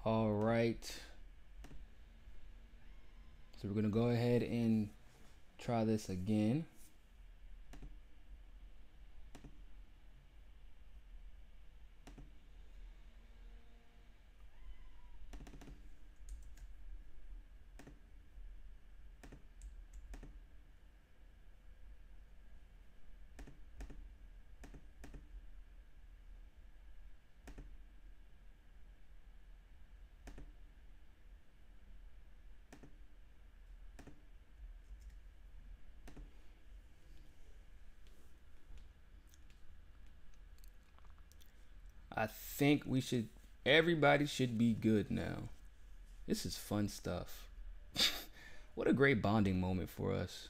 All right. So we're going to go ahead and try this again. I think everybody should be good now. This is fun stuff. What a great bonding moment for us.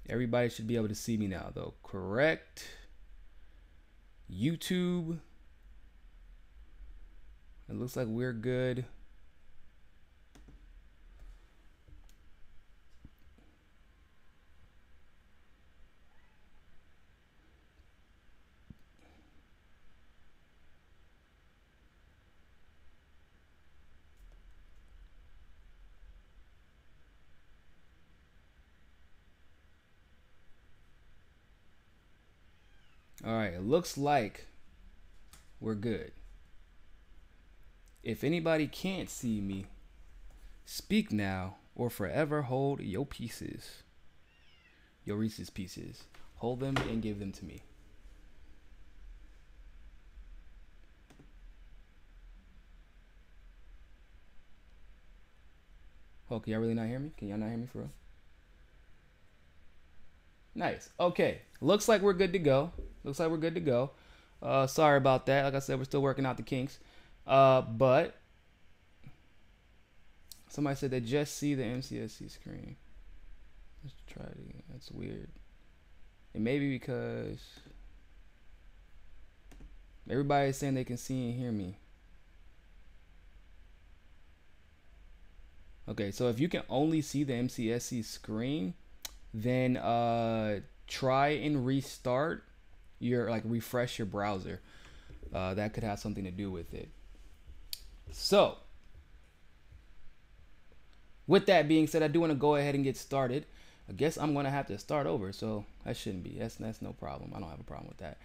Everybody should be able to see me now, though. Correct. YouTube. It looks like we're good. All right, it looks like we're good. If anybody can't see me, speak now or forever hold your pieces. Your Reese's Pieces. Hold them and give them to me. Oh, can y'all really not hear me? Can y'all not hear me for real? Nice. Okay. Looks like we're good to go. Looks like we're good to go. Sorry about that. Like I said, we're still working out the kinks. But somebody said they just see the MCSC screen. Let's try it again. That's weird. It may be because everybody is saying they can see and hear me. Okay, so if you can only see the MCSC screen, then try and restart refresh your browser. That could have something to do with it. So with that being said, I do want to go ahead and get started. I guess I'm gonna have to start over, so that shouldn't be. That's no problem. I don't have a problem with that.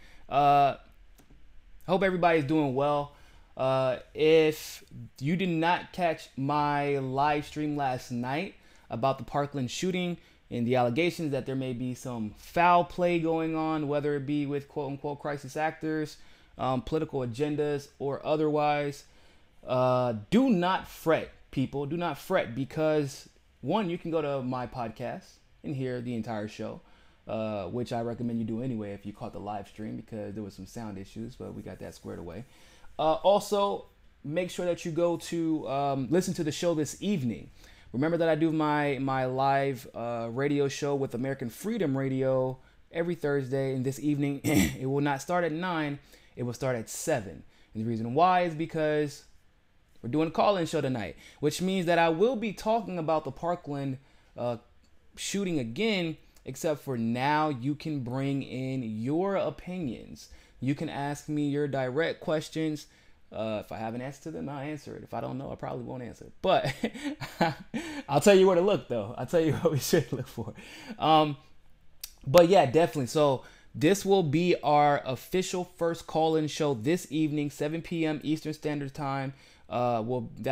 Hope everybody's doing well. If you did not catch my live stream last night about the Parkland shooting and the allegations that there may be some foul play going on, whether it be with quote unquote crisis actors, political agendas, or otherwise, do not fret, people. Do not fret, because one, you can go to my podcast and hear the entire show, which I recommend you do anyway if you caught the live stream, because there was some sound issues, but we got that squared away. Also, make sure that you go to listen to the show this evening. Remember that I do my live radio show with American Freedom Radio every Thursday, and this evening it will not start at 9, it will start at 7. And the reason why is because we're doing a call-in show tonight, which means that I will be talking about the Parkland shooting again, except for now you can bring in your opinions. You can ask me your direct questions. If I have an answer to them, I'll answer it. If I don't know, I probably won't answer it. But I'll tell you where to look, though. I'll tell you what we should look for. But yeah, definitely. So this will be our official first call-in show this evening, 7 p.m. Eastern Standard Time. That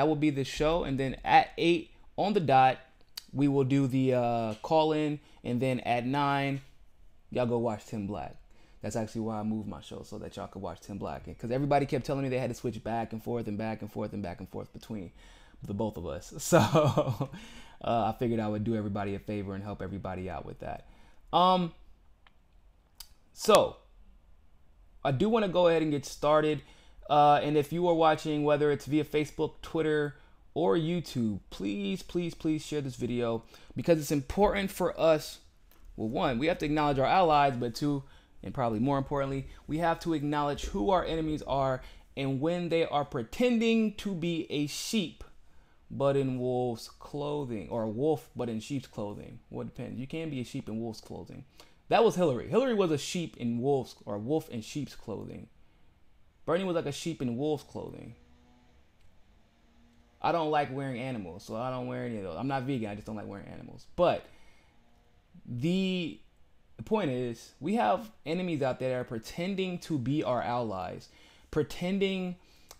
will be the show. And then at 8 on the dot, we will do the call-in. And then at 9, y'all go watch Tim Black. That's actually why I moved my show, so that y'all could watch Tim Black. Because everybody kept telling me they had to switch back and forth and back and forth and back and forth between the both of us. So I figured I would do everybody a favor and help everybody out with that. So I do want to go ahead and get started. And if you are watching, whether it's via Facebook, Twitter, or YouTube, please, please, please share this video, because it's important for us. Well, one, we have to acknowledge our allies, but two, and probably more importantly, we have to acknowledge who our enemies are, and when they are pretending to be a sheep, but in wolf's clothing, or a wolf but in sheep's clothing. Well, it depends. You can be a sheep in wolf's clothing. That was Hillary. Hillary was a sheep in wolf's, or wolf in sheep's clothing. Bernie was like a sheep in wolf's clothing. I don't like wearing animals, so I don't wear any of those. I'm not vegan. I just don't like wearing animals. But the point is, we have enemies out there that are pretending to be our allies, pretending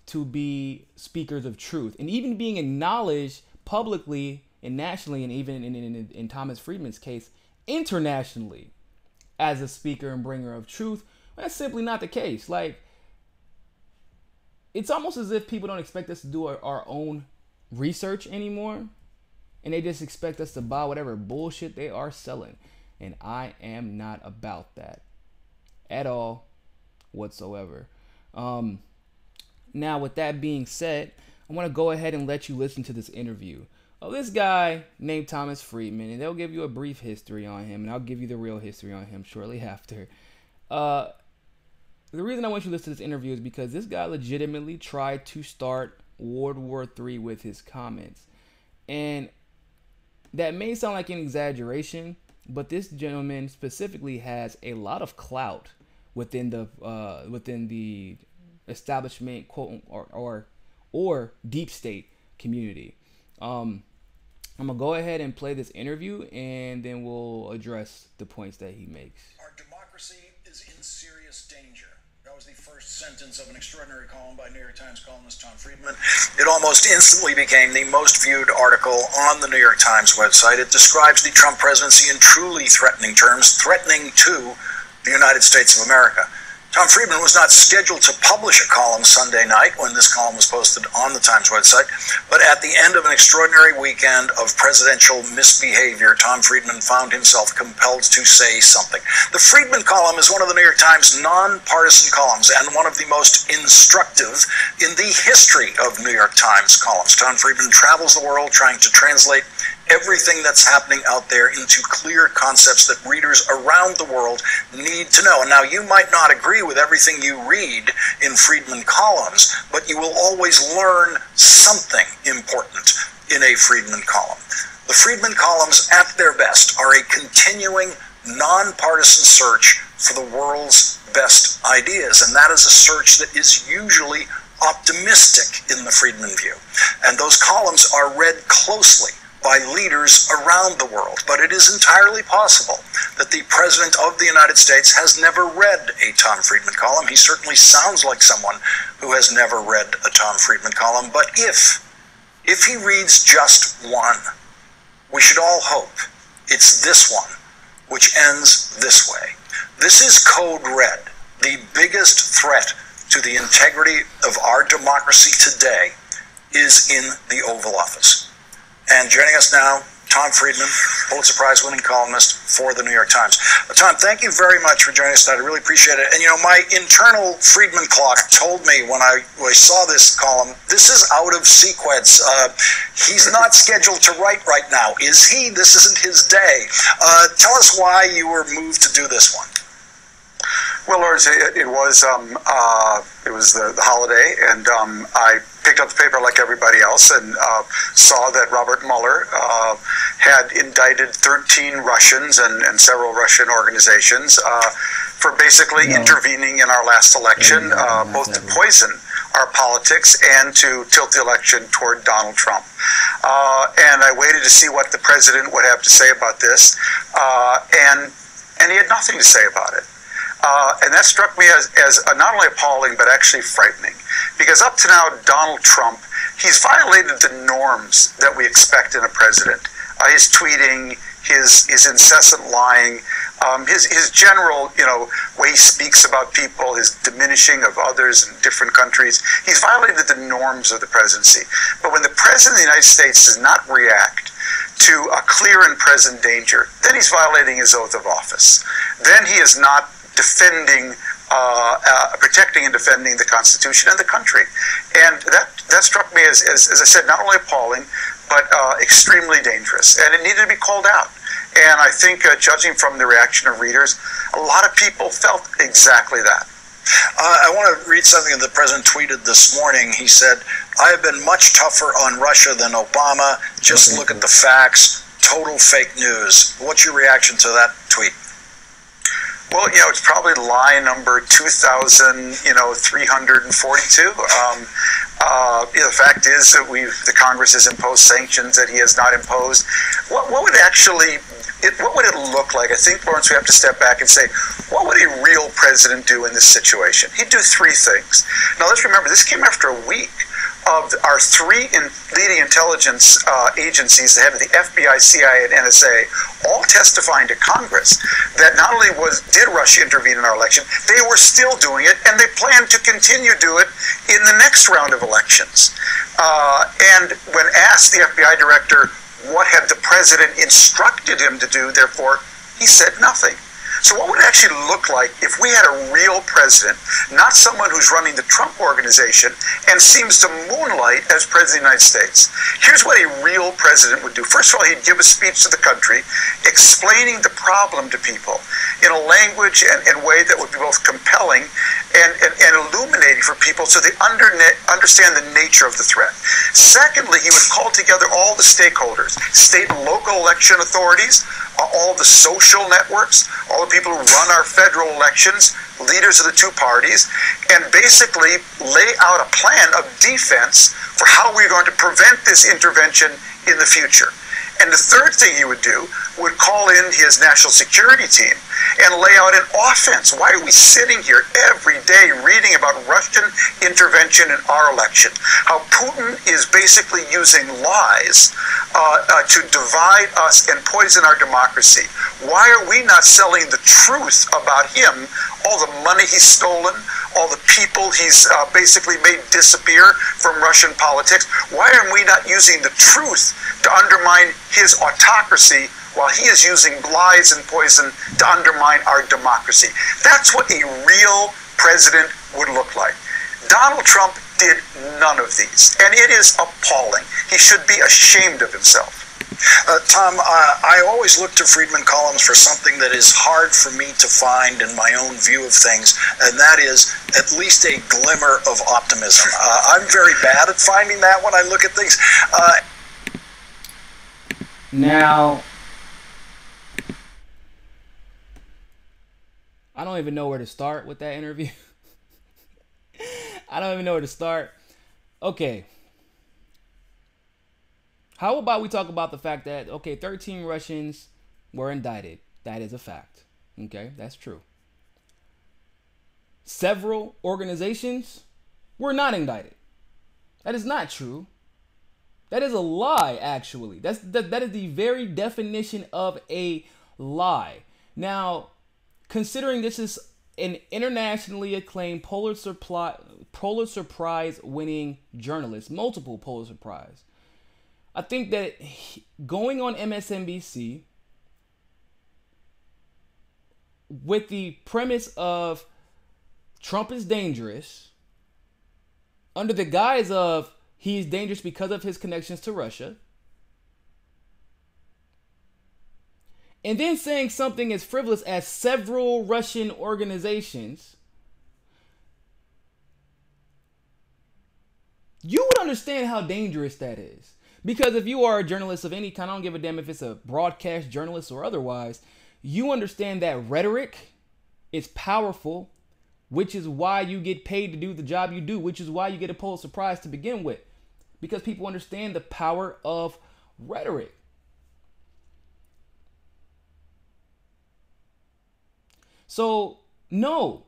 to be speakers of truth, and even being acknowledged publicly and nationally, and even in Thomas Friedman's case, internationally, as a speaker and bringer of truth. That's simply not the case. Like, it's almost as if people don't expect us to do our own research anymore, and they just expect us to buy whatever bullshit they are selling. And I am not about that at all whatsoever. Now, with that being said, I want to go ahead and let you listen to this interview of this guy named Thomas Friedman, and they'll give you a brief history on him, and I'll give you the real history on him shortly after. The reason I want you to listen to this interview is because this guy legitimately tried to start World War III with his comments. And that may sound like an exaggeration, but this gentleman specifically has a lot of clout within the establishment, quote, or deep state community. I'm gonna go ahead and play this interview, and then we'll address the points that he makes. Our democracy is in serious danger. That was the first sentence of an extraordinary column by New York Times columnist Tom Friedman. It almost instantly became the most viewed article on the New York Times website. It describes the Trump presidency in truly threatening terms, threatening to the United States of America. Tom Friedman was not scheduled to publish a column Sunday night when this column was posted on the Times website, but at the end of an extraordinary weekend of presidential misbehavior, Tom Friedman found himself compelled to say something. The Friedman column is one of the New York Times nonpartisan columns and one of the most instructive in the history of New York Times columns. Tom Friedman travels the world trying to translate everything that's happening out there into clear concepts that readers around the world need to know. And now, you might not agree with everything you read in Friedman columns, but you will always learn something important in a Friedman column. The Friedman columns, at their best, are a continuing, nonpartisan search for the world's best ideas, and that is a search that is usually optimistic in the Friedman view. And those columns are read closely by leaders around the world. But it is entirely possible that the President of the United States has never read a Tom Friedman column. He certainly sounds like someone who has never read a Tom Friedman column. But if he reads just one, we should all hope it's this one, which ends this way. This is Code Red. The biggest threat to the integrity of our democracy today is in the Oval Office. And joining us now, Tom Friedman, Pulitzer Prize-winning columnist for the New York Times. Tom, thank you very much for joining us tonight. I really appreciate it. And, you know, my internal Friedman clock told me when I saw this column, this is out of sequence. He's not scheduled to write right now, is he? This isn't his day. Tell us why you were moved to do this one. Well, Lawrence, it was the holiday, and I picked up the paper like everybody else and saw that Robert Mueller had indicted 13 Russians and several Russian organizations for basically intervening in our last election, both to poison our politics and to tilt the election toward Donald Trump. And I waited to see what the president would have to say about this, and he had nothing to say about it. And that struck me as not only appalling, but actually frightening. Because up to now, Donald Trump, he's violated the norms that we expect in a president. His tweeting, his incessant lying, his general, way he speaks about people, his diminishing of others in different countries. He's violated the norms of the presidency. But when the president of the United States does not react to a clear and present danger, then he's violating his oath of office. Then he is not protecting and defending the Constitution and the country. And that struck me as I said, not only appalling, but extremely dangerous. And it needed to be called out. And I think, judging from the reaction of readers, a lot of people felt exactly that. I want to read something that the president tweeted this morning. He said, "I have been much tougher on Russia than Obama. Just look at the facts. Total fake news." What's your reaction to that tweet? Well, it's probably lie number 2,342. The fact is that the Congress has imposed sanctions that he has not imposed. What would it look like? I think, Lawrence, we have to step back and say, what would a real president do in this situation? He'd do three things. Now, let's remember, this came after a week of our three leading intelligence agencies, the head of the FBI, CIA, and NSA, all testifying to Congress that not only did Russia intervene in our election, they were still doing it, and they plan to continue to do it in the next round of elections. And when asked, the FBI director, what had the president instructed him to do, therefore, he said nothing. So what would it actually look like if we had a real president, not someone who's running the Trump organization and seems to moonlight as president of the United States? Here's what a real president would do. First of all, he'd give a speech to the country explaining the problem to people in a language and way that would be both compelling and illuminating for people so they understand the nature of the threat. Secondly, he would call together all the stakeholders, state and local election authorities, all the social networks, all the people who run our federal elections, leaders of the two parties, and basically lay out a plan of defense for how we're going to prevent this intervention in the future. And the third thing he would do would call in his national security team and lay out an offense. Why are we sitting here every day reading about Russian intervention in our election? How Putin is basically using lies to divide us and poison our democracy. Why are we not selling the truth about him, all the money he's stolen, all the people he's basically made disappear from Russian politics? Why are we not using the truth to undermine his autocracy while he is using lies and poison to undermine our democracy? That's what a real president would look like. Donald Trump did none of these, and it is appalling. He should be ashamed of himself. Tom, I always look to Friedman columns for something that is hard for me to find in my own view of things, and that is at least a glimmer of optimism. I'm very bad at finding that when I look at things. Now, I don't even know where to start with that interview. I don't even know where to start. Okay. How about we talk about the fact that, 13 Russians were indicted. That is a fact. Okay, that's true. Several organizations were not indicted. That is not true. That is a lie, actually. That is the very definition of a lie. Now, considering this is an internationally acclaimed Pulitzer Prize winning journalist, multiple Pulitzer Prize, I think that going on MSNBC with the premise of Trump is dangerous, under the guise of he's dangerous because of his connections to Russia, and then saying something as frivolous as several Russian organizations, you would understand how dangerous that is. Because if you are a journalist of any kind, I don't give a damn if it's a broadcast journalist or otherwise, you understand that rhetoric is powerful, which is why you get paid to do the job you do, which is why you get a Pulitzer Prize to begin with. Because people understand the power of rhetoric. So, no,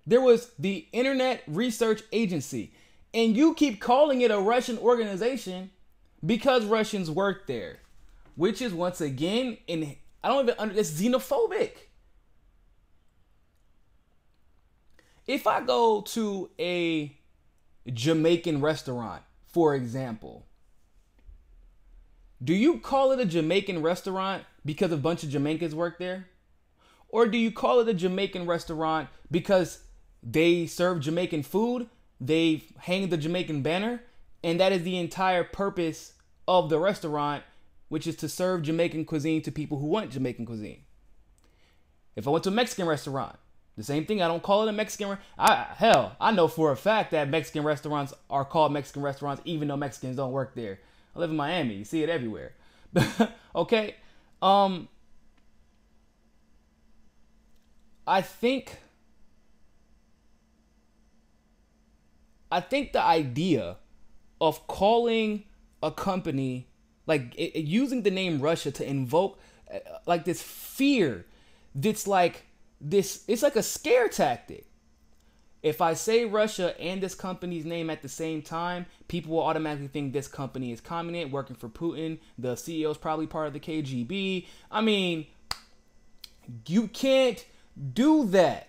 there was the Internet Research Agency, and you keep calling it a Russian organization because Russians work there, which is once again, it's xenophobic. If I go to a Jamaican restaurant, for example, do you call it a Jamaican restaurant because a bunch of Jamaicans work there? Or do you call it a Jamaican restaurant because they serve Jamaican food, they hang the Jamaican banner, and that is the entire purpose of the restaurant, which is to serve Jamaican cuisine to people who want Jamaican cuisine? If I went to a Mexican restaurant, The same thing, I don't call it a Mexican. Hell, I know for a fact that Mexican restaurants are called Mexican restaurants, even though Mexicans don't work there. I live in Miami. You see it everywhere. Okay? I think the idea of calling a company, like using the name Russia to invoke like this fear, it's like a scare tactic. If I say Russia and this company's name at the same time, people will automatically think this company is communist, working for Putin. The CEO is probably part of the KGB. I mean, you can't do that.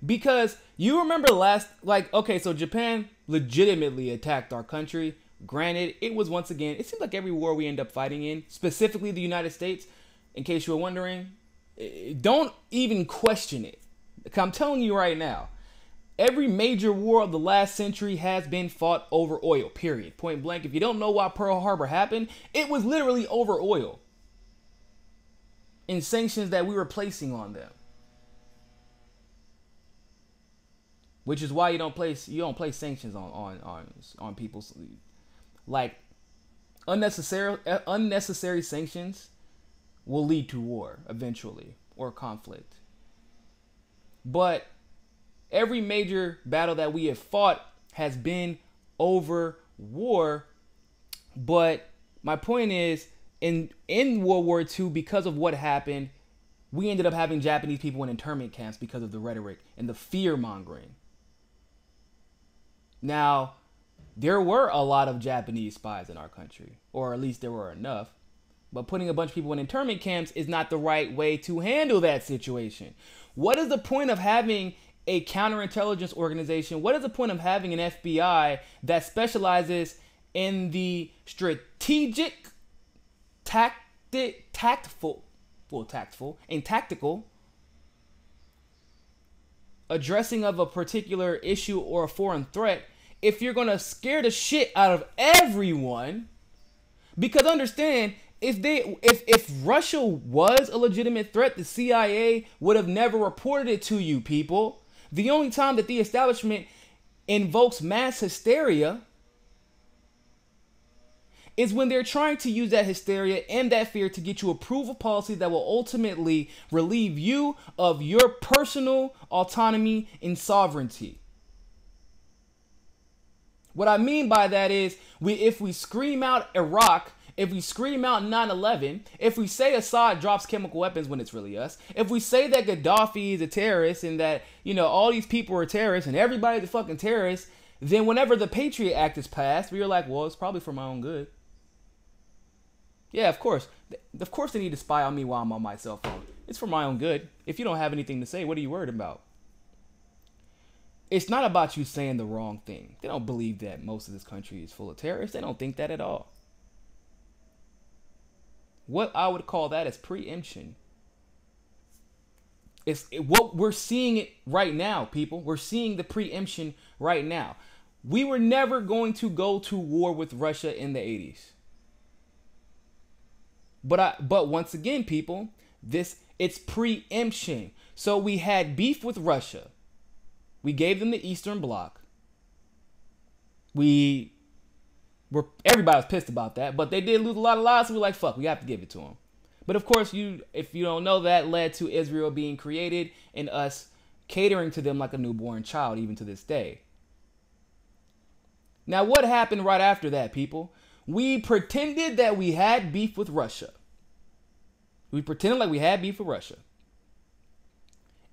Because you remember so Japan legitimately attacked our country. Granted, it was once again, it seems like every war we end up fighting in, specifically the United States, in case you were wondering, don't even question it. I'm telling you right now, every major war of the last century has been fought over oil, period. Point blank. If you don't know why Pearl Harbor happened, it was literally over oil and sanctions that we were placing on them. Which is why you don't place sanctions on people's, like, unnecessary sanctions will lead to war eventually, or conflict. But every major battle that we have fought has been over war. But my point is, in World War II, because of what happened, we ended up having Japanese people in internment camps because of the rhetoric and the fear-mongering. Now, there were a lot of Japanese spies in our country, or at least there were enough. But putting a bunch of people in internment camps is not the right way to handle that situation. What is the point of having a counterintelligence organization? What is the point of having an FBI that specializes in the strategic, tactful, and tactical addressing of a particular issue or a foreign threat if you're going to scare the shit out of everyone? Because understand, if Russia was a legitimate threat, the CIA would have never reported it to you, people. The only time that the establishment invokes mass hysteria is when they're trying to use that hysteria and that fear to get you approve a policy that will ultimately relieve you of your personal autonomy and sovereignty. What I mean by that is, if we scream out Iraq, if we scream out 9/11, if we say Assad drops chemical weapons when it's really us, if we say that Gaddafi is a terrorist and that, all these people are terrorists and everybody's a fucking terrorist, then whenever the Patriot Act is passed, we're like, well, it's probably for my own good. Yeah, of course. Of course they need to spy on me while I'm on my cell phone. It's for my own good. If you don't have anything to say, what are you worried about? It's not about you saying the wrong thing. They don't believe that most of this country is full of terrorists. They don't think that at all. What I would call that is preemption. What we're seeing it right now, people. We're seeing the preemption right now. We were never going to go to war with Russia in the 80s. But once again, people, it's preemption. So we had beef with Russia. We gave them the Eastern Bloc. Everybody was pissed about that, but they did lose a lot of lives, so we're like, fuck, we have to give it to them. But of course, if you don't know, that led to Israel being created and us catering to them like a newborn child, even to this day. Now, what happened right after that, people? We pretended that we had beef with Russia. We pretended like we had beef with Russia.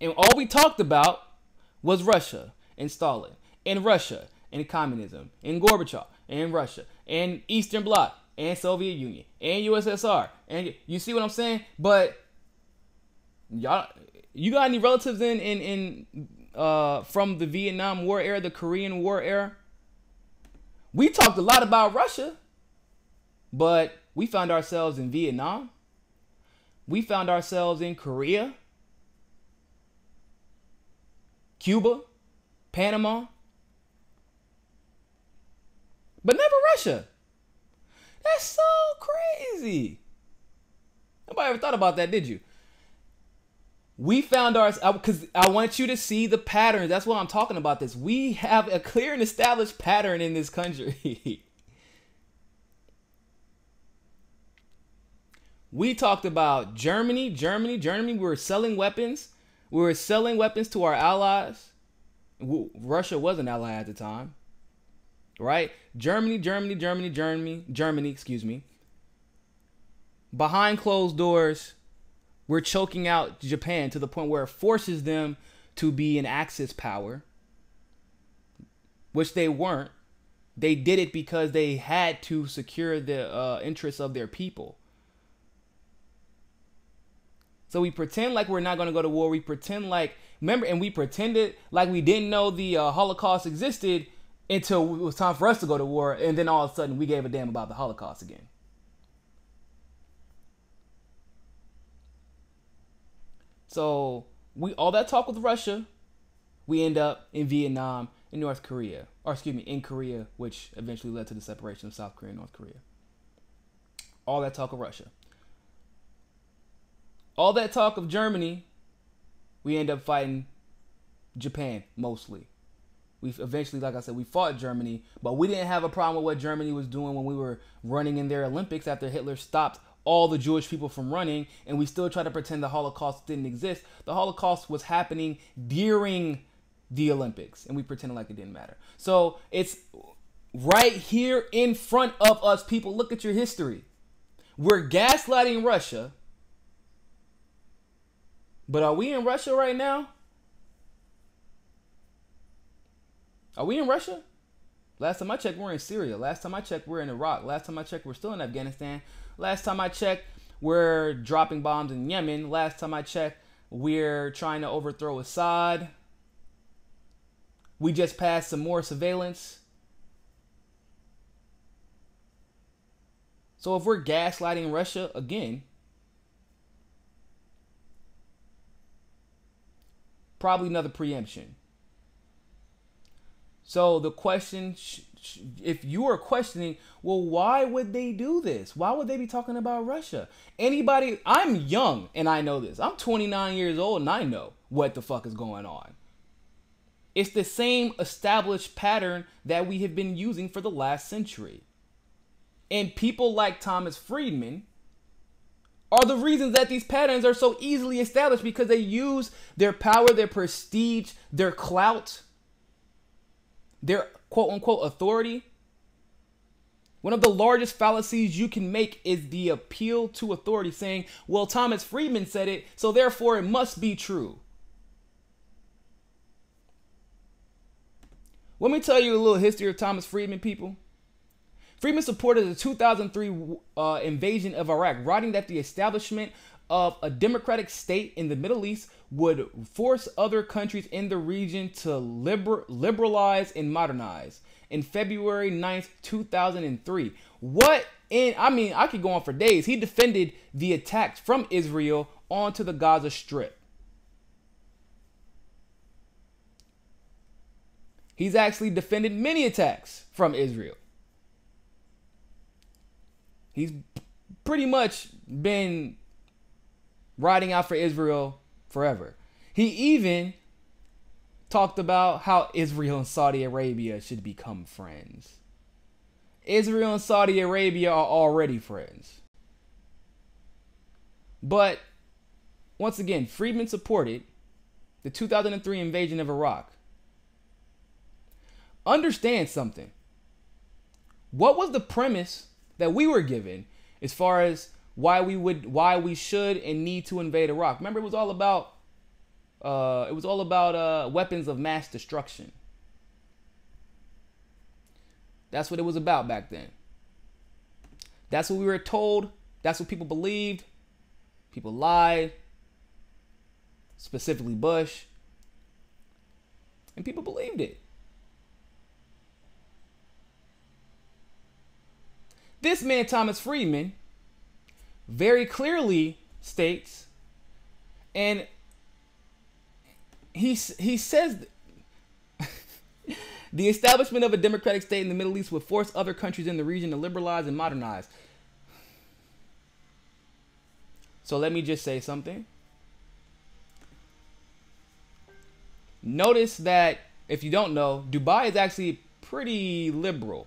And all we talked about was Russia and Stalin, and Russia and communism, and Gorbachev, and Russia, and Eastern Bloc, and Soviet Union, and USSR. And you see what I'm saying? But y'all, you got any relatives from the Vietnam War era, the Korean War era? We talked a lot about Russia, but we found ourselves in Vietnam. We found ourselves in Korea, Cuba, Panama, but never Russia. That's so crazy. Nobody ever thought about that, did you? We found ourselves, because I want you to see the patterns. That's why I'm talking about this. We have a clear and established pattern in this country. We talked about Germany. We were selling weapons. We were selling weapons to our allies. Russia was an ally at the time. Right? Germany, excuse me. Behind closed doors, we're choking out Japan to the point where it forces them to be an Axis power, which they weren't. They did it because they had to secure the interests of their people. So we pretend like we're not going to go to war. We pretend like, remember, and we pretended like we didn't know the Holocaust existed until it was time for us to go to war. And then all of a sudden we gave a damn about the Holocaust again. So all that talk with Russia, we end up in Vietnam, in North Korea, or excuse me, in Korea, which eventually led to the separation of South Korea and North Korea. All that talk of Russia. All that talk of Germany, we end up fighting Japan mostly. We eventually, like I said, we fought Germany, but we didn't have a problem with what Germany was doing when we were running in their Olympics after Hitler stopped all the Jewish people from running, and we still try to pretend the Holocaust didn't exist. The Holocaust was happening during the Olympics, and we pretended like it didn't matter. So it's right here in front of us, people. Look at your history. We're gaslighting Russia. But are we in Russia right now? Are we in Russia? Last time I checked, we're in Syria. Last time I checked, we're in Iraq. Last time I checked, we're still in Afghanistan. Last time I checked, we're dropping bombs in Yemen. Last time I checked, we're trying to overthrow Assad. We just passed some more surveillance. So if we're gaslighting Russia again, probably another preemption. So the question, if you are questioning, well, why would they do this? Why would they be talking about Russia? Anybody, I'm young and I know this. I'm 29 years old and I know what the fuck is going on. It's the same established pattern that we have been using for the last century. And people like Thomas Friedman are the reasons that these patterns are so easily established, because they use their power, their prestige, their clout, their quote-unquote authority. One of the largest fallacies you can make is the appeal to authority, saying, well, Thomas Friedman said it, so therefore it must be true. Let me tell you a little history of Thomas Friedman, people. Friedman supported the 2003 invasion of Iraq, writing that the establishment of a democratic state in the Middle East would force other countries in the region to liberalize and modernize. In February 9th, 2003. I could go on for days. He defended the attacks from Israel onto the Gaza Strip. He's actually defended many attacks from Israel. He's pretty much been riding out for Israel forever. He even talked about how Israel and Saudi Arabia should become friends. Israel and Saudi Arabia are already friends. But once again, Friedman supported the 2003 invasion of Iraq. Understand something. What was the premise that we were given as far as why we should and need to invade Iraq? Remember, it was all about weapons of mass destruction. That's what it was about back then. That's what we were told. That's what people believed. People lied. Specifically Bush. And people believed it. This man, Thomas Friedman, very clearly states, and he says the establishment of a democratic state in the Middle East would force other countries in the region to liberalize and modernize. So let me just say something. notice that if you don't know, Dubai is actually pretty liberal,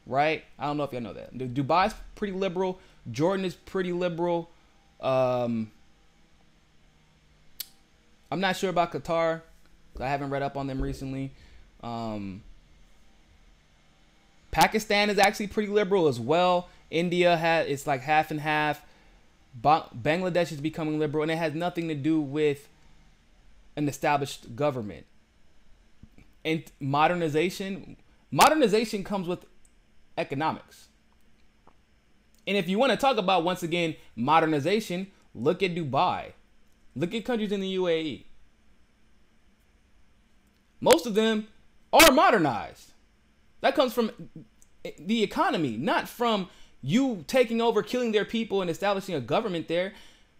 right? I don't know if y'all know that. Dubai is pretty liberal. Jordan is pretty liberal. I'm not sure about Qatar. I haven't read up on them recently. Pakistan is actually pretty liberal as well. India it's like half and half. Bangladesh is becoming liberal, and it has nothing to do with an established government. And modernization comes with economics. And if you want to talk about, once again, modernization, look at Dubai. Look at countries in the UAE. Most of them are modernized. That comes from the economy, not from you taking over, killing their people, and establishing a government there.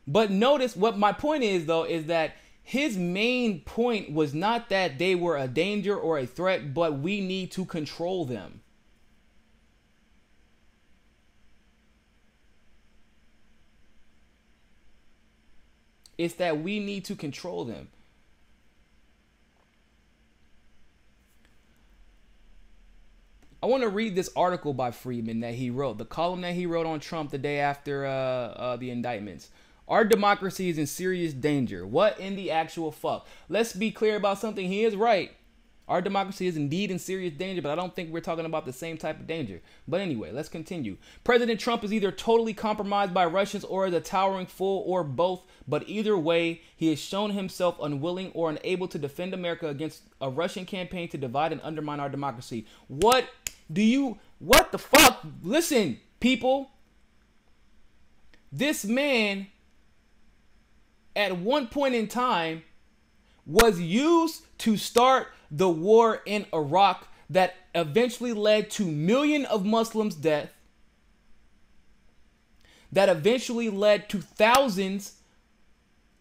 But notice what my point is, though, is that his main point was not that they were a danger or a threat, but we need to control them. It's that we need to control them. I want to read this article by Friedman that he wrote, the column that he wrote on Trump the day after the indictments. Our democracy is in serious danger. What in the actual fuck? Let's be clear about something. He is right. Our democracy is indeed in serious danger, but I don't think we're talking about the same type of danger. But anyway, let's continue. President Trump is either totally compromised by Russians or is a towering fool, or both. But either way, he has shown himself unwilling or unable to defend America against a Russian campaign to divide and undermine our democracy. What the fuck? Listen, people. This man, at one point in time, was used to start the war in Iraq that eventually led to millions of Muslims' death, that eventually led to thousands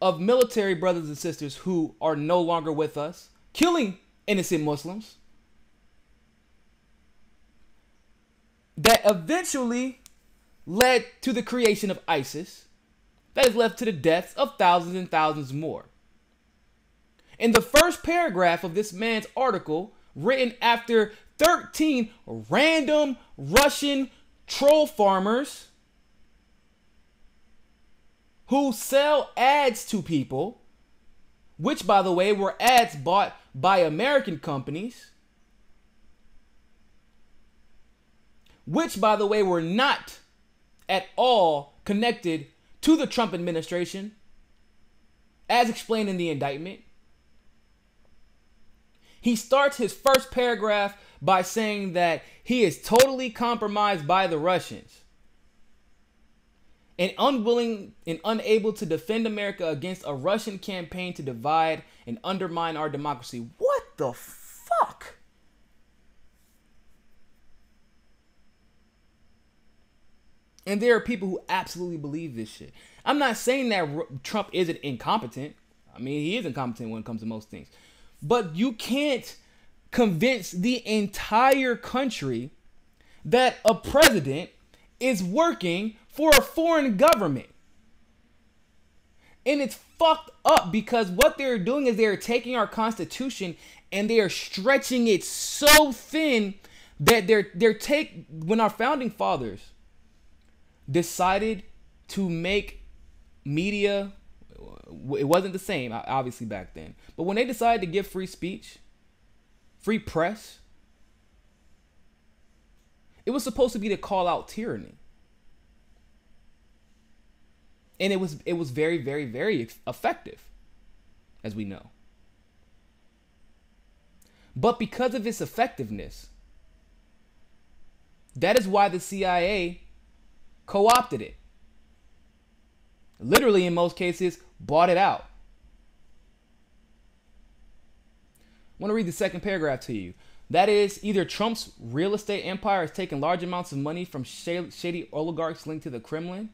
of military brothers and sisters who are no longer with us, killing innocent Muslims, that eventually led to the creation of ISIS, that has led to the deaths of thousands and thousands more. In the first paragraph of this man's article, written after 13 random Russian troll farmers who sell ads to people, which, by the way, were ads bought by American companies, which, by the way, were not at all connected to the Trump administration, as explained in the indictment. He starts his first paragraph by saying that he is totally compromised by the Russians and unwilling and unable to defend America against a Russian campaign to divide and undermine our democracy. What the fuck? And there are people who absolutely believe this shit. I'm not saying that Trump isn't incompetent. I mean, he is incompetent when it comes to most things. But you can't convince the entire country that a president is working for a foreign government. And it's fucked up because what they're doing is they're taking our Constitution and they are stretching it so thin that when our founding fathers decided to make media, it wasn't the same, obviously, back then. But when they decided to give free speech, free press, it was supposed to be to call out tyranny. And it was very, very, very effective, as we know. But because of its effectiveness, that is why the CIA co-opted it. Literally, in most cases, bought it out. I want to read the second paragraph to you. That is, either Trump's real estate empire has taken large amounts of money from shady oligarchs linked to the Kremlin,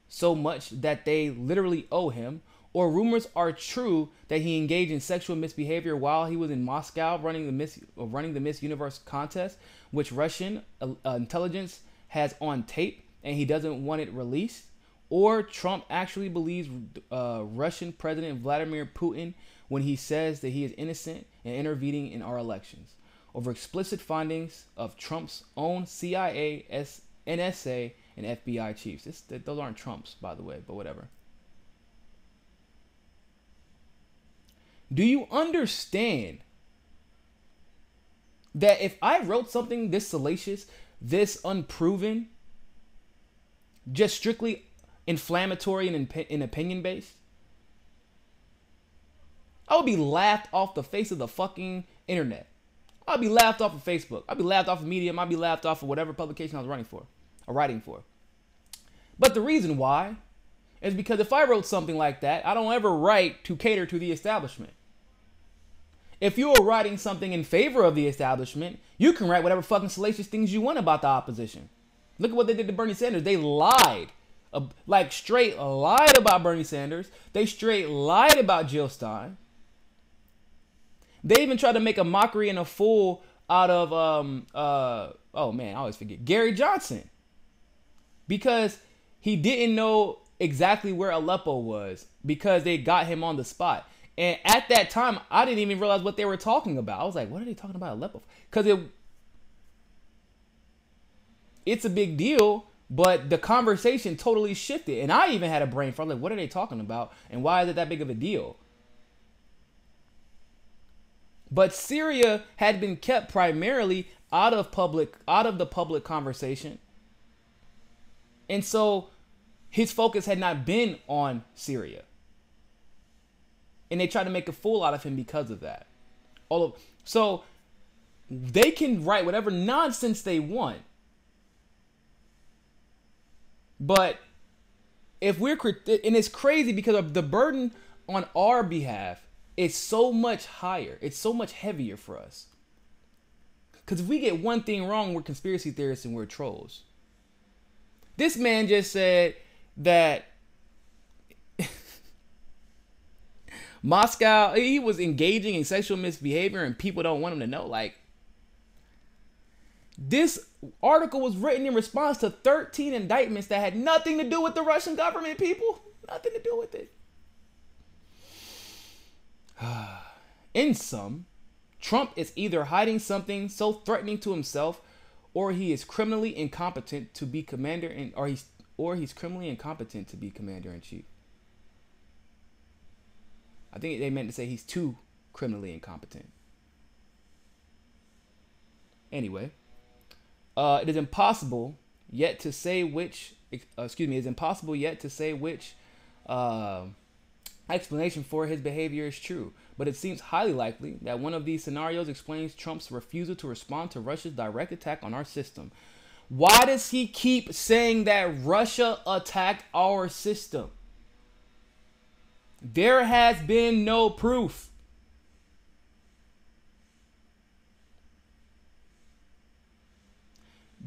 so much that they literally owe him, or rumors are true that he engaged in sexual misbehavior while he was in Moscow running the Miss Universe contest, which Russian intelligence has on tape, and he doesn't want it released. or Trump actually believes Russian President Vladimir Putin when he says that he is innocent and intervening in our elections over explicit findings of Trump's own CIA, NSA, and FBI chiefs. Those aren't Trump's, by the way, but whatever. Do you understand that if I wrote something this salacious, this unproven, just strictly inflammatory and opinion-based, I would be laughed off the face of the fucking internet. I'd be laughed off of Facebook. I'd be laughed off of Medium. I'd be laughed off of whatever publication I was writing for. But the reason why is because if I wrote something like that, I don't ever write to cater to the establishment. If you are writing something in favor of the establishment, you can write whatever fucking salacious things you want about the opposition. Look at what they did to Bernie Sanders. They lied. Like straight lied about Bernie Sanders. They straight lied about Jill Stein. They even tried to make a mockery and a fool out of, oh man, I always forget, Gary Johnson. Because he didn't know exactly where Aleppo was because they got him on the spot. And at that time, I didn't even realize what they were talking about. I was like, what are they talking about Aleppo? Because it's a big deal, but the conversation totally shifted. And I even had a brain fart, like, what are they talking about? And why is it that big of a deal? But Syria had been kept primarily out of the public conversation. And so his focus had not been on Syria. And they tried to make a fool out of him because of that. So they can write whatever nonsense they want. But if we're, and it's crazy because of the burden on our behalf is so much higher. It's so much heavier for us. Because if we get one thing wrong, we're conspiracy theorists and we're trolls. This man just said that Moscow, he was engaging in sexual misbehavior and people don't want him to know. Like, this article was written in response to 13 indictments that had nothing to do with the Russian government, people. Nothing to do with it. In sum, Trump is either hiding something so threatening to himself, or he is criminally incompetent to be commander in, or he's criminally incompetent to be commander in chief. I think they meant to say he's too criminally incompetent. Anyway, it is impossible yet to say which. It is impossible yet to say which explanation for his behavior is true. But it seems highly likely that one of these scenarios explains Trump's refusal to respond to Russia's direct attack on our system. Why does he keep saying that Russia attacked our system? There has been no proof.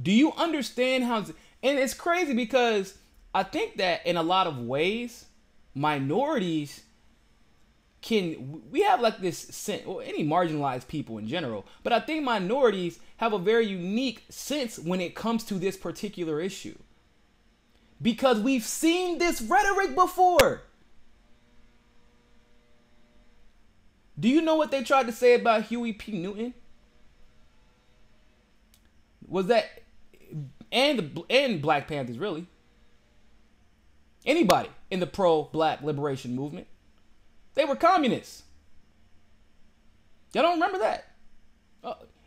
Do you understand how... And it's crazy because I think that in a lot of ways, minorities we have like this sense, or any marginalized people in general, but I think minorities have a very unique sense when it comes to this particular issue. Because we've seen this rhetoric before. Do you know what they tried to say about Huey P. Newton? Was that, and Black Panthers, really. Anybody in the pro-black liberation movement. They were communists. Y'all don't remember that?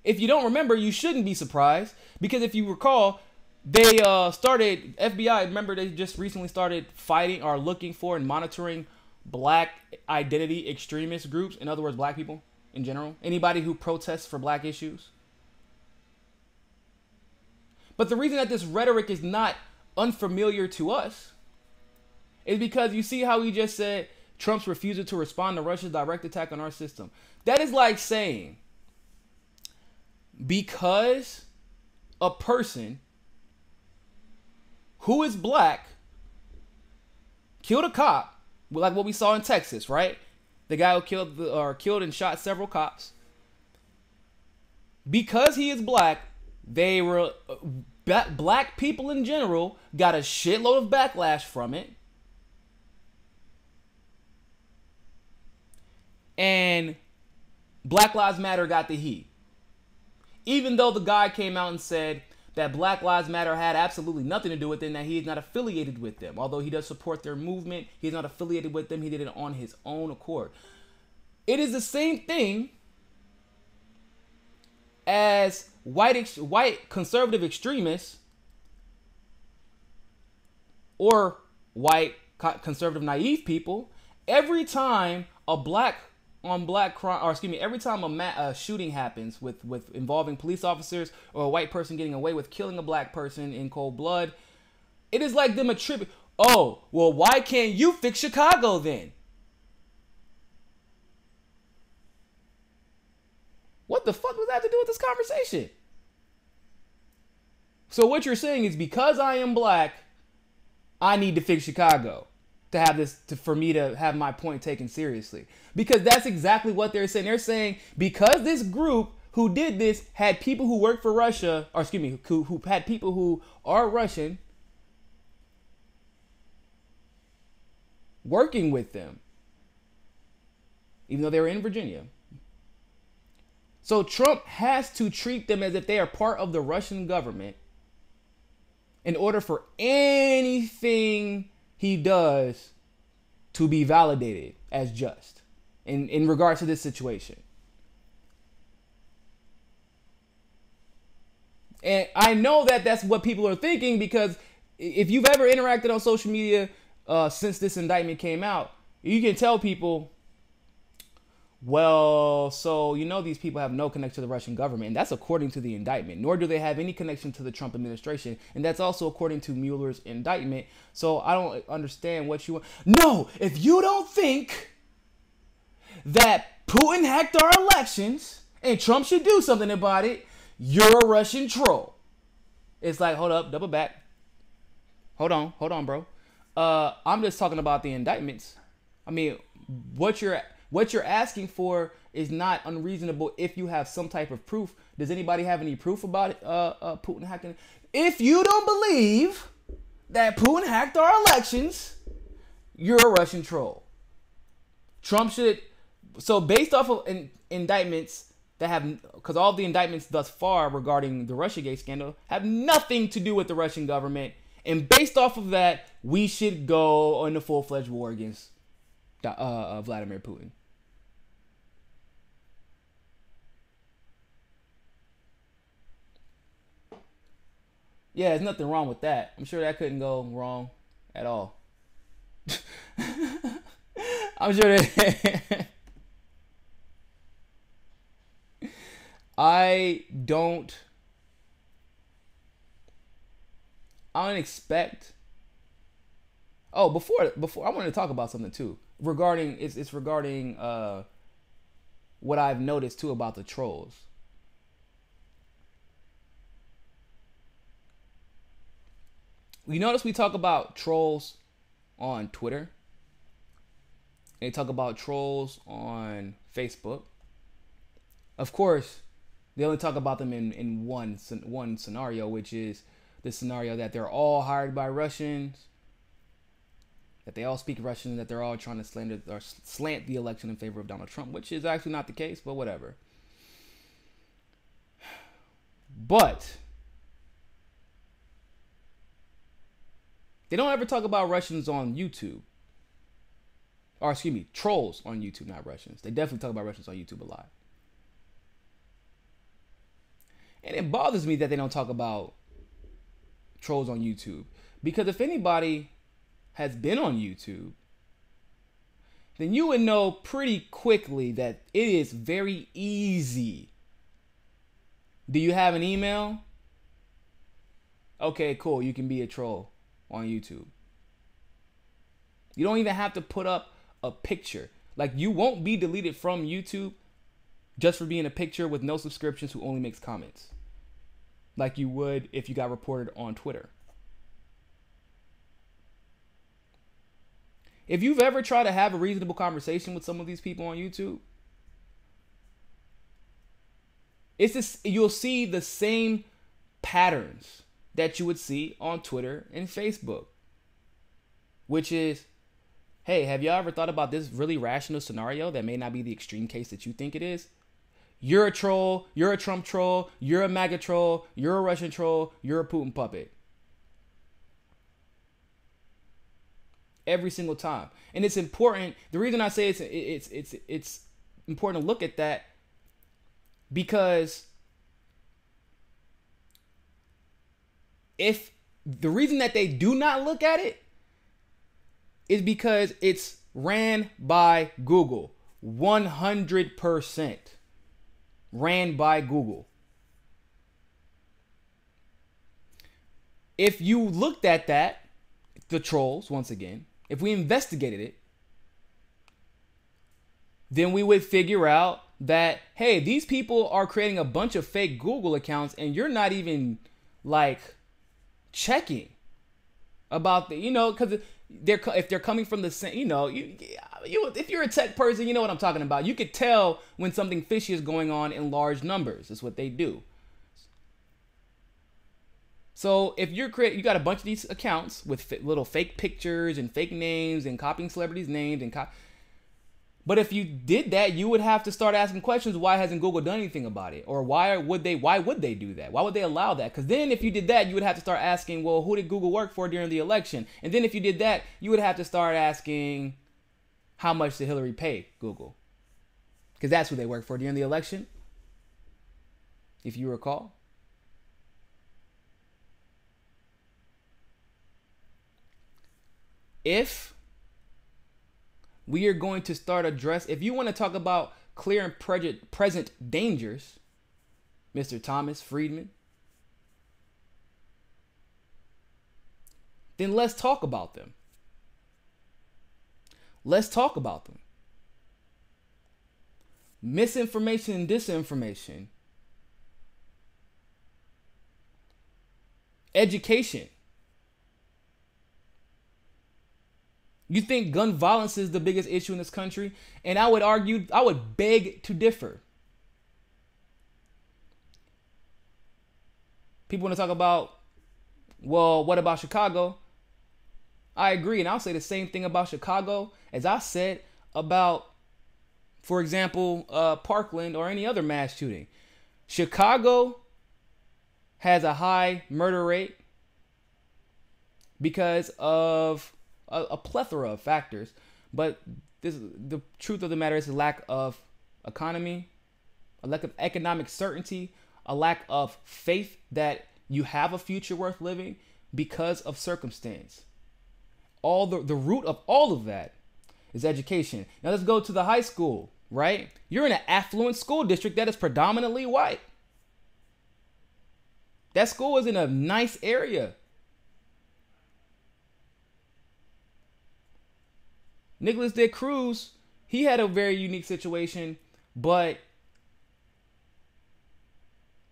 If you don't remember, you shouldn't be surprised. Because if you recall, they started, FBI, remember they just recently started fighting or looking for and monitoring black identity extremist groups. In other words, black people in general. Anybody who protests for black issues. But the reason that this rhetoric is not unfamiliar to us is because you see how he just said Trump's refusal to respond to Russia's direct attack on our system. That is like saying, because a person who is black killed a cop, like what we saw in Texas, right? The guy who killed and shot several cops. Because he is black, they were black people in general got a shitload of backlash from it. And Black Lives Matter got the heat. Even though the guy came out and said that Black Lives Matter had absolutely nothing to do with it and that he is not affiliated with them. Although he does support their movement, he's not affiliated with them. He did it on his own accord. It is the same thing as white conservative extremists or white conservative naive people. Every time a every time a shooting happens with involving police officers or a white person getting away with killing a black person in cold blood, it is like them attribute, oh, well, why can't you fix Chicago then? What the fuck does that have to do with this conversation? So what you're saying is because I am black, I need to fix Chicago for me to have my point taken seriously. Because that's exactly what they're saying. They're saying because this group who did this had people who work for Russia, or excuse me, who had people who are Russian working with them, even though they were in Virginia. So Trump has to treat them as if they are part of the Russian government in order for anything he does to be validated as just in regards to this situation. And I know that that's what people are thinking, because if you've ever interacted on social media since this indictment came out, you can tell people, well, so you know these people have no connection to the Russian government, and that's according to the indictment. Nor do they have any connection to the Trump administration, and that's also according to Mueller's indictment. So I don't understand what you want. No, if you don't think that Putin hacked our elections and Trump should do something about it, you're a Russian troll. It's like, hold up, double back. Hold on, bro. I'm just talking about the indictments. I mean, what you're asking for is not unreasonable if you have some type of proof. Does anybody have any proof about it, Putin hacking? If you don't believe that Putin hacked our elections, you're a Russian troll. Trump should... So based off of indictments that have... Because all the indictments thus far regarding the Russiagate scandal have nothing to do with the Russian government. And based off of that, we should go on a full-fledged war against Vladimir Putin. Yeah, there's nothing wrong with that. I'm sure that couldn't go wrong at all. I'm sure that... I don't expect... Oh, before I wanted to talk about something too. Regarding what I've noticed too about the trolls. You notice we talk about trolls on Twitter. They talk about trolls on Facebook. Of course, they only talk about them in one scenario, which is the scenario that they're all hired by Russians, that they all speak Russian, that they're all trying to slander or slant the election in favor of Donald Trump, which is actually not the case, but whatever. But they don't ever talk about Russians on YouTube. Or excuse me, trolls on YouTube, not Russians. They definitely talk about Russians on YouTube a lot. And it bothers me that they don't talk about trolls on YouTube. Because if anybody has been on YouTube, then you would know pretty quickly that it is very easy. Do you have an email? Okay, cool. You can be a troll on YouTube. You don't even have to put up a picture. Like, you won't be deleted from YouTube just for being a picture with no subscriptions who only makes comments, like you would if you got reported on Twitter. If you've ever tried to have a reasonable conversation with some of these people on YouTube, it's just, you'll see the same patterns that you would see on Twitter and Facebook, which is, hey, have y'all ever thought about this really rational scenario that may not be the extreme case that you think it is? You're a troll, you're a Trump troll, you're a MAGA troll, you're a Russian troll, you're a Putin puppet. Every single time. And it's important. The reason I say it's important to look at that, because if the reason that they do not look at it is because it's ran by Google. 100% ran by Google. If you looked at that, the trolls, once again, if we investigated it, then we would figure out that, hey, these people are creating a bunch of fake Google accounts and you're not even like checking about the, because if they're coming from the same, if you're a tech person, you know what I'm talking about. You could tell when something fishy is going on in large numbers. That's what they do. So if you got a bunch of these accounts with little fake pictures and fake names and copying celebrities' names but if you did that, you would have to start asking questions. Why hasn't Google done anything about it? Or why would they do that? Why would they allow that? Because then if you did that, you would have to start asking, well, who did Google work for during the election? And then if you did that, you would have to start asking, how much did Hillary pay Google? Because that's who they worked for during the election, if you recall. If we are going to start if you want to talk about clear and present dangers, Mr. Thomas Friedman, then let's talk about them. Let's talk about them. Misinformation and disinformation. Education. You think gun violence is the biggest issue in this country? And I would beg to differ. People want to talk about, well, what about Chicago? I agree, and I'll say the same thing about Chicago as I said about, for example, Parkland or any other mass shooting. Chicago has a high murder rate because of a plethora of factors, but the truth of the matter is a lack of economy, a lack of economic certainty, a lack of faith that you have a future worth living because of circumstance. All the root of all of that is education. Now let's go to the high school, right? You're in an affluent school district that is predominantly white. That school is in a nice area. Nicholas de Cruz, he had a very unique situation, but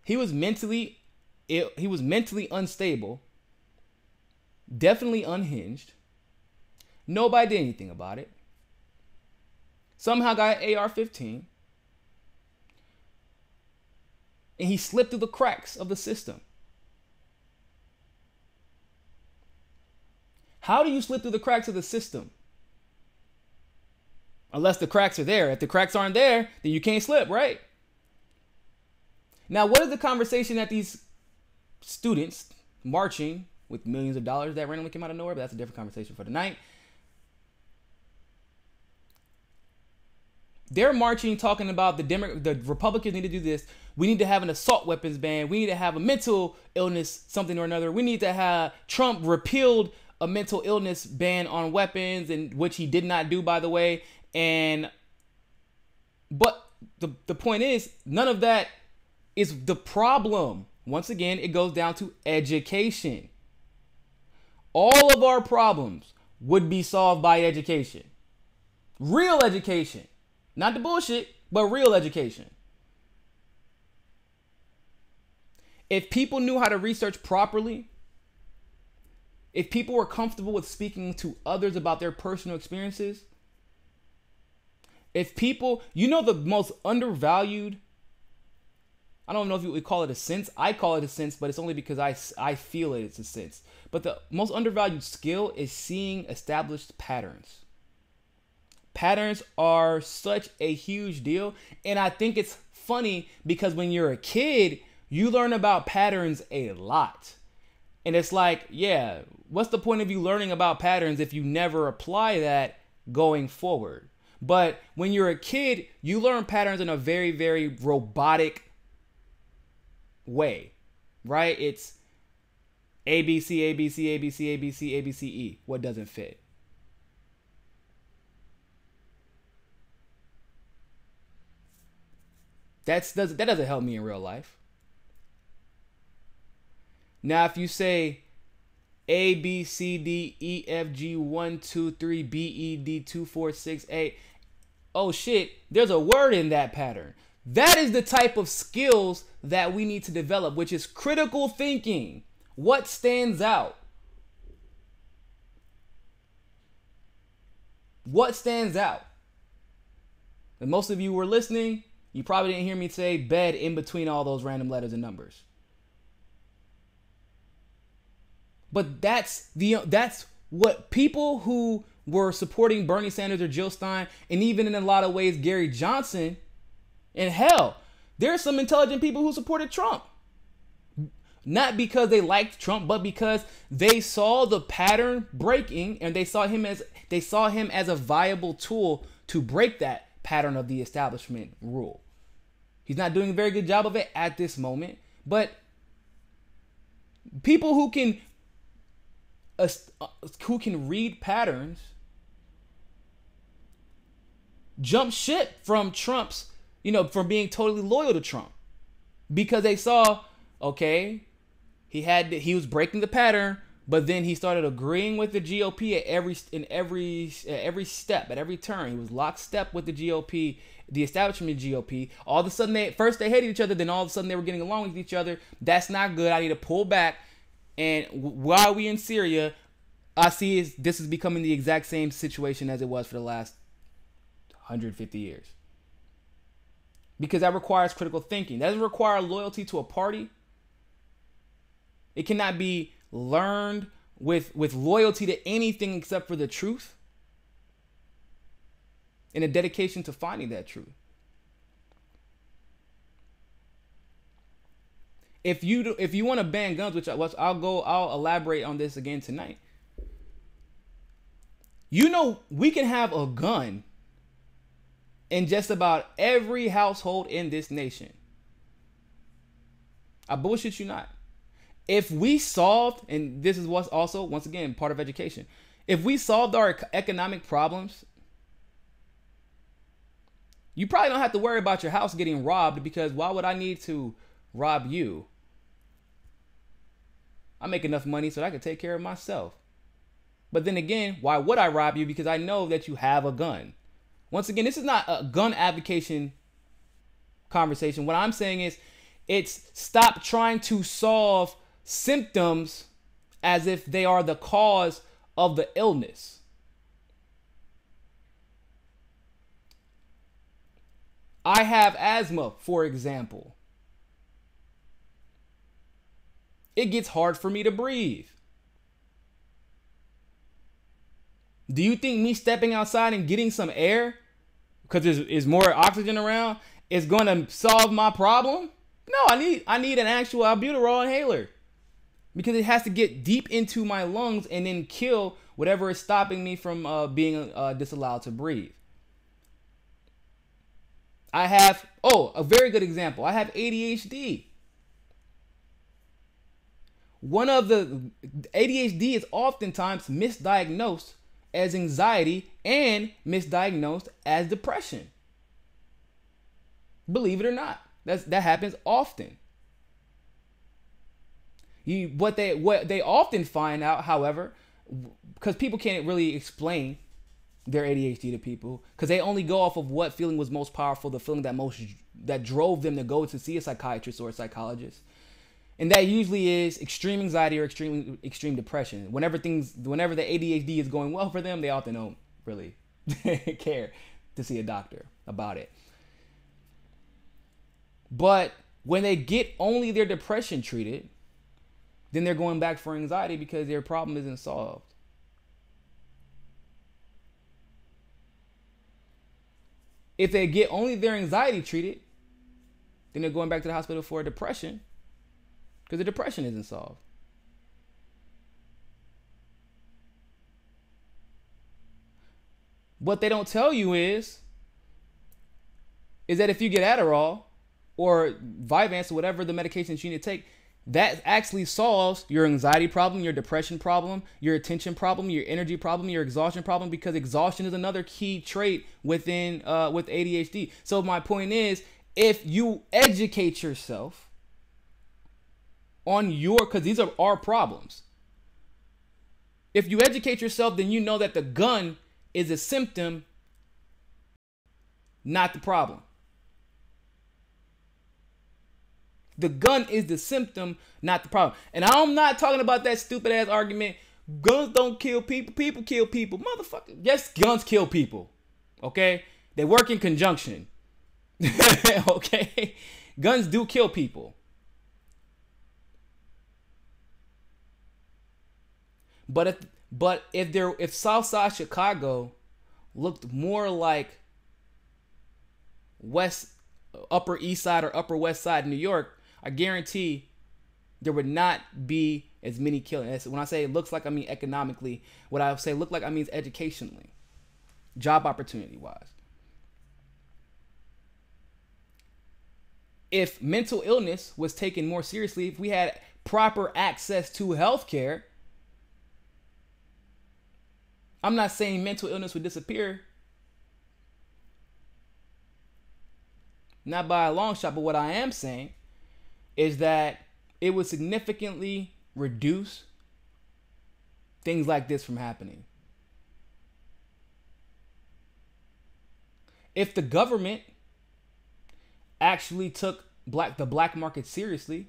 he was mentally ill, he was mentally unstable, definitely unhinged. Nobody did anything about it. Somehow got an AR-15, and he slipped through the cracks of the system. How do you slip through the cracks of the system? Unless the cracks are there. If the cracks aren't there, then you can't slip, right? Now, what is the conversation that these students marching with millions of dollars that randomly came out of nowhere? But that's a different conversation for tonight. They're marching, talking about the Republicans need to do this. We need to have an assault weapons ban. We need to have a mental illness, something or another. We need to have Trump repealed a mental illness ban on weapons, and which he did not do, by the way. But the point is, none of that is the problem. Once again, it goes down to education. All of our problems would be solved by education. Real education. Not the bullshit, but real education. If people knew how to research properly, if people were comfortable with speaking to others about their personal experiences, if people, the most undervalued I don't know if you would call it a sense. I call it a sense, but it's only because I feel it's a sense. But the most undervalued skill is seeing established patterns. Patterns are such a huge deal. And I think it's funny because when you're a kid, you learn about patterns a lot. And it's like, yeah, what's the point of you learning about patterns if you never apply that going forward? But when you're a kid, you learn patterns in a very, very robotic way, right? It's A, B, C, A, B, C, A, B, C, A, B, C, A, B, C, E. What doesn't fit? That doesn't help me in real life. Now, if you say A, B, C, D, E, F, G, 1, 2, 3, B, E, D, 2, 4, 6, 8. Oh shit, there's a word in that pattern. That is the type of skills that we need to develop, which is critical thinking. What stands out? What stands out? And most of you were listening, you probably didn't hear me say bed in between all those random letters and numbers. But that's what people who were supporting Bernie Sanders or Jill Stein, and even in a lot of ways Gary Johnson, and hell, there are some intelligent people who supported Trump. Not because they liked Trump, but because they saw the pattern breaking and they saw him as a viable tool to break that pattern of the establishment rule. He's not doing a very good job of it at this moment, but people who can read patterns jump ship from Trump's, from being totally loyal to Trump, because they saw, okay, he was breaking the pattern, but then he started agreeing with the GOP at every step, at every turn. He was lockstep with the GOP, the establishment GOP. All of a sudden, they hated each other. Then all of a sudden, they were getting along with each other. That's not good. I need to pull back. And while we in Syria, I see this is becoming the exact same situation as it was for the last 150 years. Because that requires critical thinking. That doesn't require loyalty to a party. It cannot be learned with loyalty to anything except for the truth and a dedication to finding that truth. If you want to ban guns, which I'll elaborate on this again tonight. We can have a gun in just about every household in this nation. I bullshit you not. If we solved, and this is what's also, once again, part of education. If we solved our economic problems, you probably don't have to worry about your house getting robbed, because why would I need to rob you? I make enough money so that I can take care of myself. But then again, why would I rob you? Because I know that you have a gun. Once again, this is not a gun advocation conversation. What I'm saying is, it's stop trying to solve symptoms as if they are the cause of the illness. I have asthma, for example. It gets hard for me to breathe. Do you think me stepping outside and getting some air, because there's more oxygen around, is going to solve my problem? No, I need an actual albuterol inhaler, because it has to get deep into my lungs and then kill whatever is stopping me from being disallowed to breathe. I have, a very good example. I have ADHD. One of the ADHD is oftentimes misdiagnosed as anxiety and misdiagnosed as depression. Believe it or not, that happens often. What they often find out, however, because people can't really explain their ADHD to people, because they only go off of what feeling was most powerful, the feeling that drove them to go to see a psychiatrist or a psychologist. And that usually is extreme anxiety or extreme depression. Whenever the ADHD is going well for them, they often don't really care to see a doctor about it. But When they get only their depression treated, then they're going back for anxiety because their problem isn't solved. If they get only their anxiety treated, then they're going back to the hospital for a depression because the depression isn't solved. What they don't tell you is that if you get Adderall or Vyvanse or whatever the medications you need to take, that actually solves your anxiety problem, your depression problem, your attention problem, your energy problem, your exhaustion problem, because exhaustion is another key trait within with ADHD. So my point is, if you educate yourself on because these are our problems. If you educate yourself, then you know that the gun is a symptom, not the problem. The gun is the symptom, not the problem. And I'm not talking about that stupid ass argument. Guns don't kill people. People kill people. Motherfucker. Yes, guns kill people. Okay? They work in conjunction. Okay? Guns do kill people. But if Southside Chicago looked more like Upper East Side or Upper West Side New York, I guarantee there would not be as many killings. When I say it looks like, I mean economically. What I say look like, I mean educationally, job opportunity wise. If mental illness was taken more seriously, if we had proper access to healthcare, I'm not saying mental illness would disappear, not by a long shot, but what I am saying is that it would significantly reduce things like this from happening. If the government actually took the black market seriously,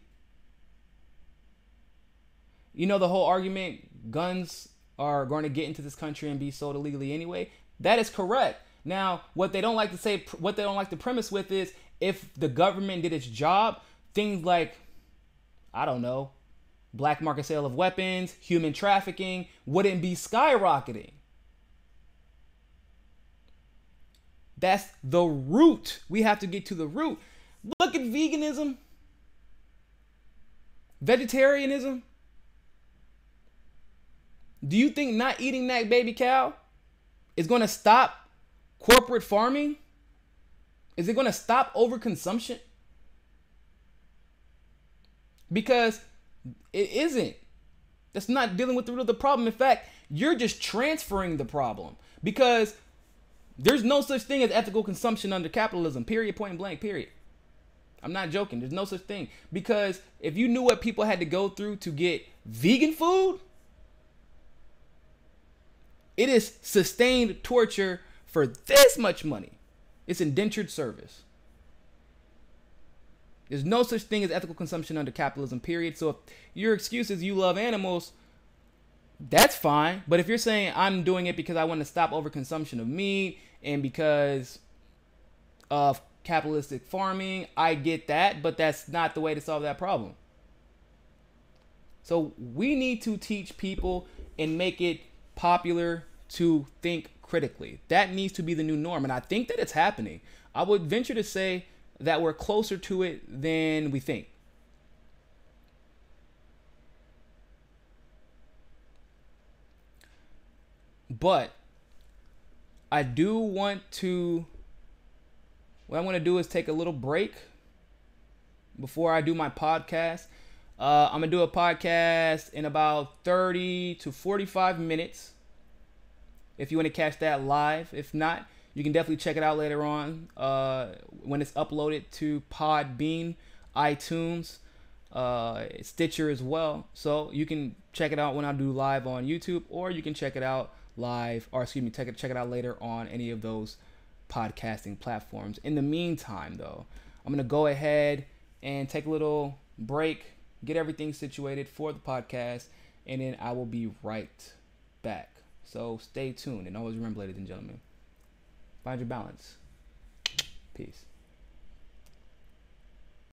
you know the whole argument, guns are going to get into this country and be sold illegally anyway. That is correct. Now, what they don't like to premise with is, if the government did its job, things like, I don't know, black market sale of weapons, human trafficking wouldn't be skyrocketing. That's the root. We have to get to the root. Look at veganism, vegetarianism. Do you think not eating that baby cow is going to stop corporate farming? Is it going to stop overconsumption? Because it isn't. That's not dealing with the root of the problem. In fact, you're just transferring the problem, because there's no such thing as ethical consumption under capitalism, period, point blank, period. I'm not joking. There's no such thing. Because if you knew what people had to go through to get vegan food, it is sustained torture for this much money. It's indentured service. There's no such thing as ethical consumption under capitalism, period. So if your excuse is you love animals, that's fine. But if you're saying I'm doing it because I want to stop overconsumption of meat and because of capitalistic farming, I get that, but that's not the way to solve that problem. So we need to teach people and make it popular to think critically. That needs to be the new norm, and I think that it's happening. I would venture to say that we're closer to it than we think. But I do want to, what I'm going to do is take a little break before I do my podcast. I'm going to do a podcast in about 30 to 45 minutes. If you want to catch that live. If not, you can definitely check it out later on when it's uploaded to Podbean, iTunes, Stitcher as well. So you can check it out when I do live on YouTube, or you can check it out live, or excuse me, check it out later on any of those podcasting platforms. In the meantime, though, I'm going to go ahead and take a little break, get everything situated for the podcast, and then I will be right back. So stay tuned, and always remember, ladies and gentlemen, find your balance. Peace.